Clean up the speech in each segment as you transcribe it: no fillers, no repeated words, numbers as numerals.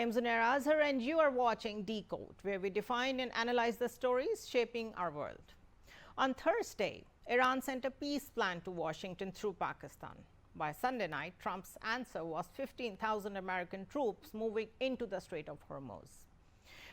I'm Zunaira Azhar, and you are watching DECODE, where we define and analyze the stories shaping our world. On Thursday, Iran sent a peace plan to Washington through Pakistan. By Sunday night, Trump's answer was 15,000 American troops moving into the Strait of Hormuz.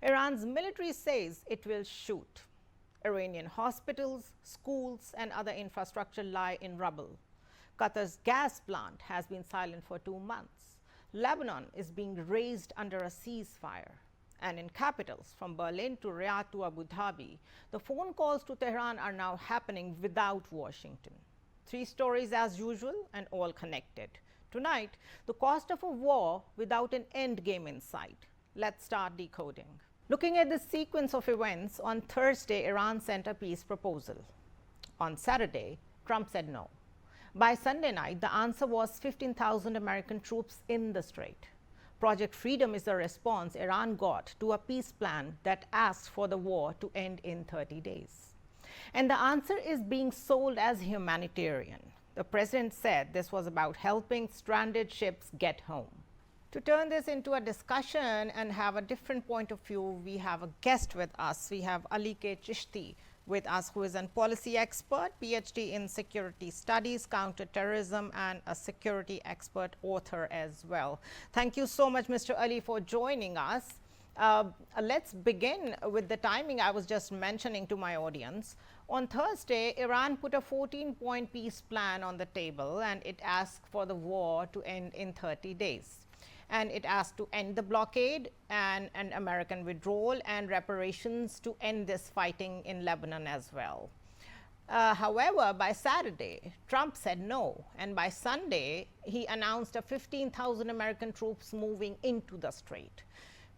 Iran's military says it will shoot. Iranian hospitals, schools, and other infrastructure lie in rubble. Qatar's gas plant has been silent for 2 months. Lebanon is being razed under a ceasefire. And in capitals, from Berlin to Riyadh to Abu Dhabi, the phone calls to Tehran are now happening without Washington. 3 stories as usual and all connected. Tonight, the cost of a war without an end game in sight. Let's start decoding. Looking at the sequence of events, on Thursday, Iran sent a peace proposal. On Saturday, Trump said no. By Sunday night, the answer was 15,000 American troops in the strait. Project Freedom is the response Iran got to a peace plan that asked for the war to end in 30 days. And the answer is being sold as humanitarian. The president said this was about helping stranded ships get home. To turn this into a discussion and have a different point of view, we have a guest with us. We have K.Chishti with us, who is a policy expert, PhD in security studies, counterterrorism, and a security expert author as well. Thank you so much, Mr. Ali, for joining us. Let's begin with the timing I was just mentioning to my audience. On Thursday, Iran put a 14-point peace plan on the table, and it asked for the war to end in 30 days. And it asked to end the blockade and an American withdrawal and reparations to end this fighting in Lebanon as well. However, by Saturday, Trump said no. And by Sunday, he announced a 15,000 American troops moving into the strait.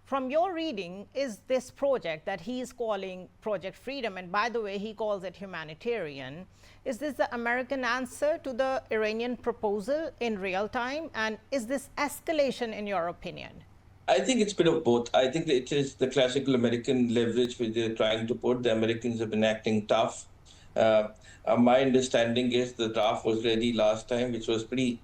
From your reading, is this project that he is calling Project Freedom, and by the way, he calls it humanitarian, is this the American answer to the Iranian proposal in real time? And is this escalation in your opinion? I think it's a bit of both. I think it is the classical American leverage which they're trying to put. The Americans have been acting tough. My understanding is the draft was ready last time, which was pretty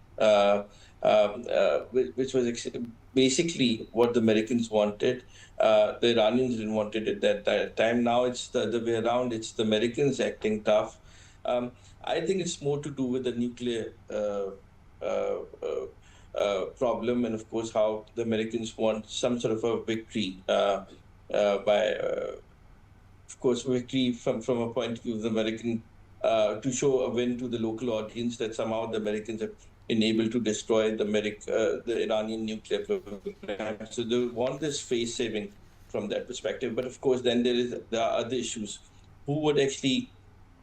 which was basically what the Americans wanted. The Iranians didn't want it at that time. Now it's the other way around. It's the Americans acting tough. I think it's more to do with the nuclear problem, and of course how the Americans want some sort of a victory of course, victory from a point of view of the American, to show a win to the local audience that somehow the Americans have been able to destroy the Iranian nuclear program. So they want this face saving from that perspective. But of course, then there are other issues. Who would actually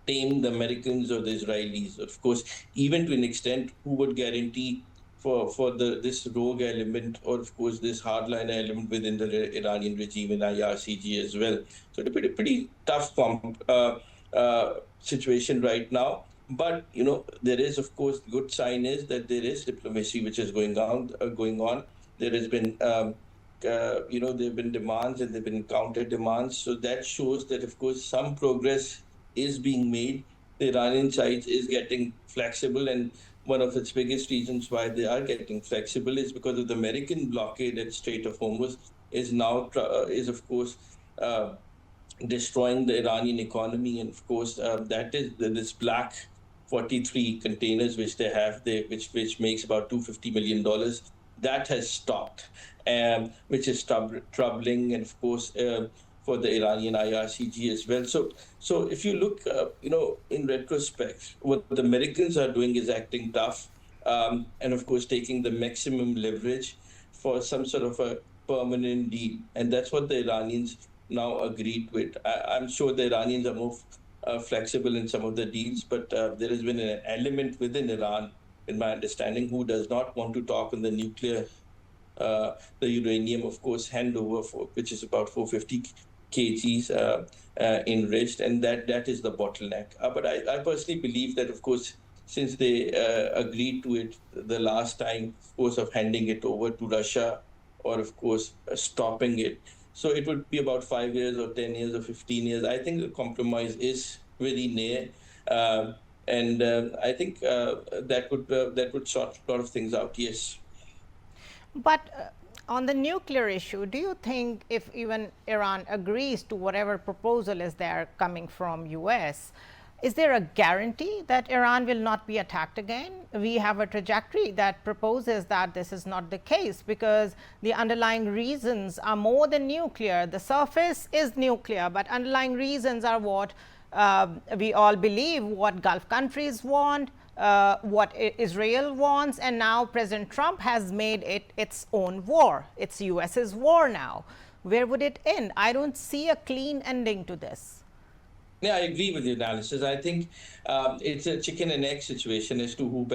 tame the Americans or the Israelis? Of course, even to an extent, who would guarantee for this rogue element, or of course this hardline element within the Iranian regime in IRCG as well. So it's a pretty tough situation right now. But there is, of course, the good sign is that there is diplomacy which is going on. There has been there have been demands and there have been counter demands. So that shows that, of course, some progress is being made. The Iranian side is getting flexible, and one of its biggest reasons why they are getting flexible is because of the American blockade at Strait of Hormuz is now of course destroying the Iranian economy, and of course that is this black 43 containers which they have there, which makes about $250 million. That has stopped, which is troubling, and of course for the Iranian IRCG as well. So if you look, in retrospect, what the Americans are doing is acting tough, and of course taking the maximum leverage for some sort of a permanent deal, and that's what the Iranians now agreed with. I'm sure the Iranians are more flexible in some of the deals, but there has been an element within Iran, in my understanding, who does not want to talk on the nuclear, the uranium, of course, handover, which is about 450 kgs enriched, and that is the bottleneck. But I personally believe that, of course, since they agreed to it the last time, of course, of handing it over to Russia, or of course stopping it, so it would be about 5 years or 10 years or 15 years. I think the compromise is very near, and I think that would sort a lot of things out. Yes. But On the nuclear issue, do you think if even Iran agrees to whatever proposal is there coming from US, is there a guarantee that Iran will not be attacked again? We have a trajectory that proposes that this is not the case because the underlying reasons are more than nuclear. The surface is nuclear, but underlying reasons are what we all believe, what Gulf countries want, what Israel wants, and now President Trump has made it its own war. It's US's war now. Where would it end? I don't see a clean ending to this. Yeah, I agree with the analysis. I think it's a chicken and egg situation as to who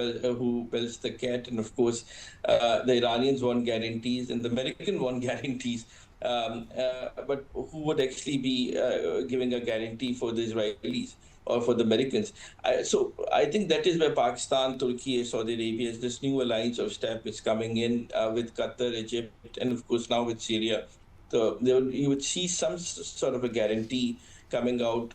builds the cat, and of course, the Iranians want guarantees, and the Americans want guarantees. But who would actually be giving a guarantee for the Israelis or for the Americans? So I think that is where Pakistan, Turkey, Saudi Arabia is this new alliance of step is coming in with Qatar, Egypt, and of course now with Syria. So you would see some sort of a guarantee coming out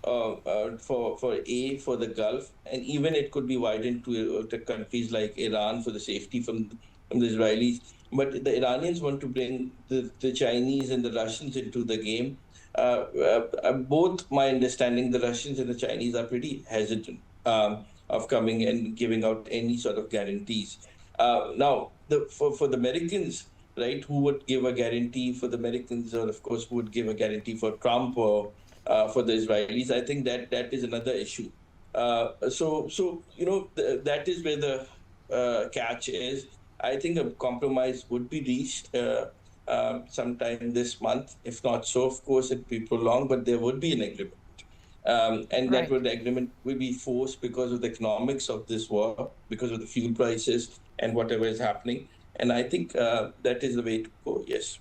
for the Gulf, and even it could be widened to countries like Iran for the safety from the Israelis. But the Iranians want to bring the Chinese and the Russians into the game. Both, my understanding, the Russians and the Chinese are pretty hesitant of coming and giving out any sort of guarantees. Now, for the Americans, right, who would give a guarantee for the Americans, or of course, who would give a guarantee for Trump or for the Israelis? I think that is another issue. So that is where the catch is. I think a compromise would be reached sometime this month. If not so, of course, it would be prolonged, but there would be an agreement. And that agreement will be forced because of the economics of this war, because of the fuel prices and whatever is happening. And I think that is the way to go, yes.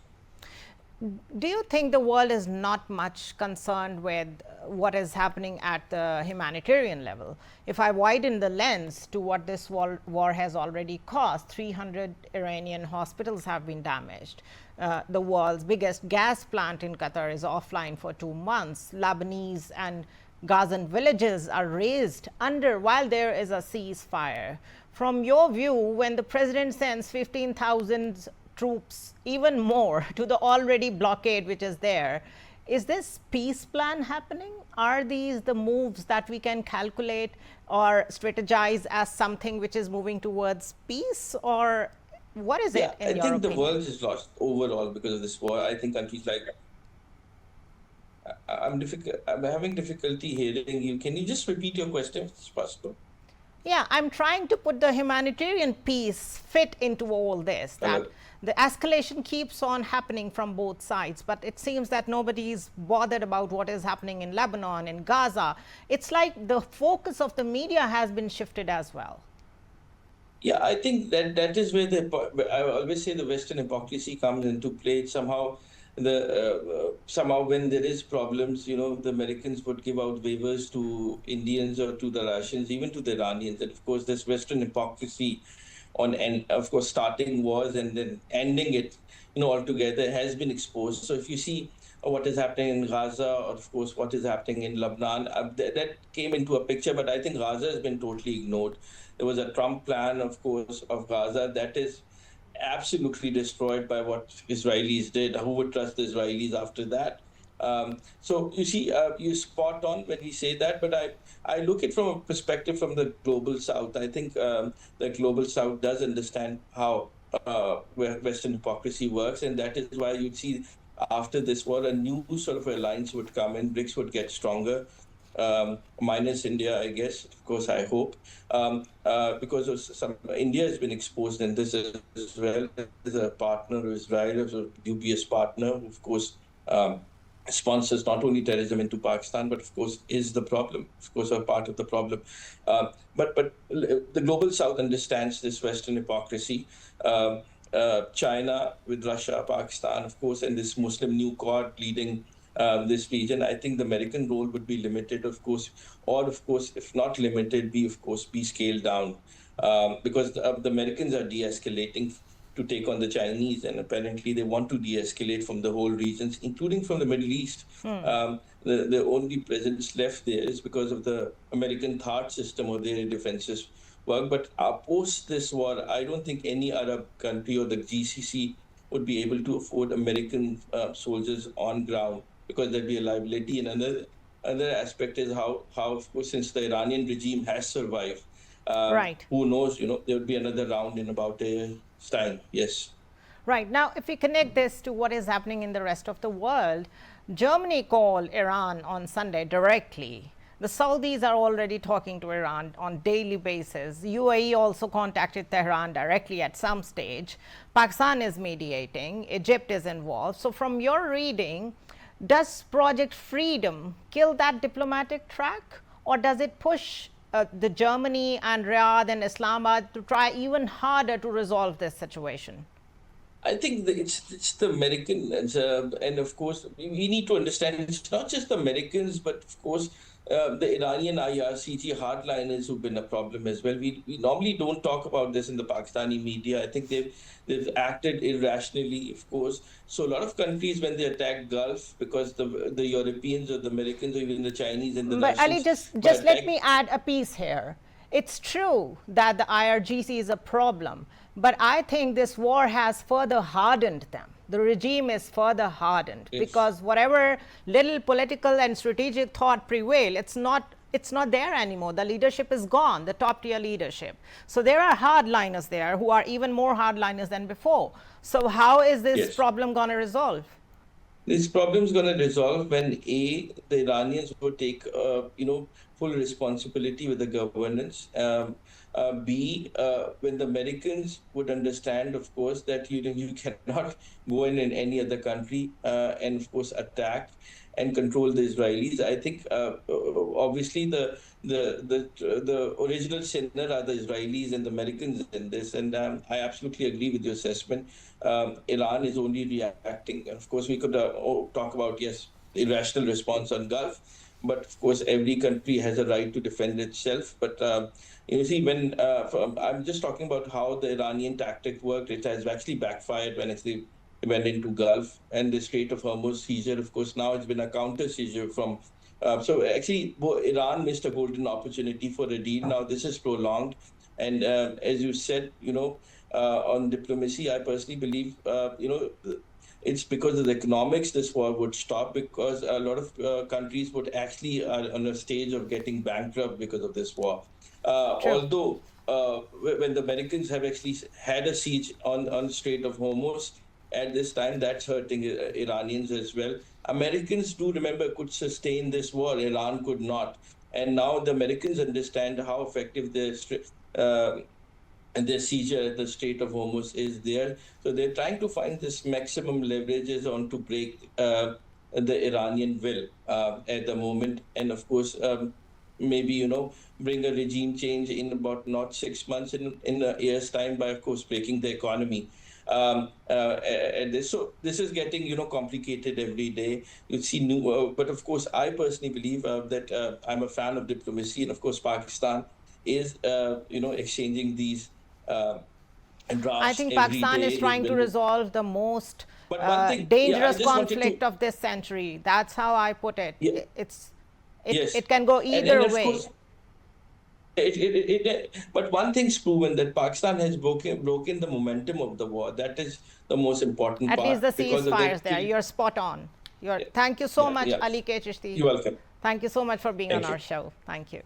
Do you think the world is not much concerned with what is happening at the humanitarian level? If I widen the lens to what this war has already cost, 300 Iranian hospitals have been damaged. The world's biggest gas plant in Qatar is offline for 2 months. Lebanese and Gazan villages are razed under while there is a ceasefire. From your view, when the president sends 15,000 troops, even more, to the already blockade which is there, is this peace plan happening? Are these the moves that we can calculate or strategize as something which is moving towards peace, or what is it in your opinion? I think the world is lost overall because of this war. I think countries like I'm having difficulty hearing you. Can you just repeat your question if it's possible? Yeah, I'm trying to put the humanitarian piece fit into all this, that the escalation keeps on happening from both sides, but it seems that nobody is bothered about what is happening in Lebanon, in Gaza. It's like the focus of the media has been shifted as well. Yeah, I think that is where I always say the Western hypocrisy comes into play. Somehow when there is problems, the Americans would give out waivers to Indians or to the Russians, even to the Iranians. And of course, this Western hypocrisy and of course, starting wars and then ending it, altogether has been exposed. So if you see what is happening in Gaza, or of course, what is happening in Lebanon, that came into a picture, but I think Gaza has been totally ignored. There was a Trump plan, of course, of Gaza that is absolutely destroyed by what Israelis did. Who would trust the Israelis after that? So you see, you spot on when we say that, but I look at from a perspective from the global South. I think the global South does understand how Western hypocrisy works, and that is why you'd see after this war a new sort of alliance would come in. BRICS would get stronger. Minus India, I guess. Of course, I hope, because of India has been exposed in this as well as a partner of Israel, as a dubious partner, who of course sponsors not only terrorism into Pakistan, but of course is the problem. Of course, are part of the problem. But the global South understands this Western hypocrisy. China with Russia, Pakistan, of course, and this Muslim new Quad leading this region. I think the American role would be limited, of course, or of course, if not limited, be scaled down, because the Americans are de-escalating to take on the Chinese, and apparently they want to de-escalate from the whole regions, including from the Middle East. The only presence left there is because of the American thought system or their defenses work. But post this war, I don't think any Arab country or the GCC would be able to afford American soldiers on ground, because there'd be a liability. And another aspect is how, of course, since the Iranian regime has survived, Right. who knows, there would be another round in about a year's time. Yes. Right. Now, if we connect this to what is happening in the rest of the world, Germany called Iran on Sunday directly. The Saudis are already talking to Iran on daily basis. UAE also contacted Tehran directly at some stage. Pakistan is mediating. Egypt is involved. So from your reading, does Project Freedom kill that diplomatic track, or does it push the Germany and Riyadh and Islamabad to try even harder to resolve this situation? I think that it's the Americans, and of course we need to understand it's not just the Americans, but of course the Iranian IRCG hardliners who've been a problem as well. We normally don't talk about this in the Pakistani media. I think they've acted irrationally, of course. So a lot of countries, when they attack Gulf, because the Europeans or the Americans or even the Chinese and the But Ali, Russians, just let me add a piece here. It's true that the IRGC is a problem, but I think this war has further hardened them. The regime is further hardened because whatever little political and strategic thought prevail, it's not there anymore. The leadership is gone, the top tier leadership. So there are hardliners there who are even more hardliners than before. So how is this problem going to resolve? This problem is going to resolve when the Iranians would take full responsibility with the governance. B, when the Americans would understand, of course, that you cannot go in any other country and of course attack and control the Israelis. I think obviously the original sinner are the Israelis and the Americans in this, and I absolutely agree with your assessment. Iran is only reacting. Of course, we could talk about, yes, irrational response on Gulf, but of course, every country has a right to defend itself. But you see, when I'm just talking about how the Iranian tactic worked, it has actually backfired when they went into Gulf and the Strait of Hormuz seizure. Of course, now it's been a counter seizure from. So actually, Iran missed a golden opportunity for a deal. Now this is prolonged, and as you said, on diplomacy, I personally believe, it's because of the economics this war would stop, because a lot of countries would actually are on a stage of getting bankrupt because of this war. Although when the Americans have actually had a siege on the Strait of Hormuz, at this time, that's hurting Iranians as well. Americans, do remember, could sustain this war. Iran could not. And now the Americans understand how effective the seizure at the Strait of Hormuz is there. So they're trying to find this maximum leverages on to break the Iranian will at the moment. And of course, maybe, bring a regime change in about not 6 months, in a year's time, by, of course, breaking the economy. And this is getting complicated every day. You see new, but of course, I personally believe that I'm a fan of diplomacy, and of course, Pakistan is exchanging these drafts. I think Pakistan is trying to resolve the most dangerous conflict of this century. That's how I put it. Yeah. It can go either way. Course, but one thing's proven, that Pakistan has broken the momentum of the war. That is the most important part. At least the ceasefires there. You're spot on. Thank you so much, Ali K.Chishti. You're welcome. Thank you so much for being on our show. Thank you.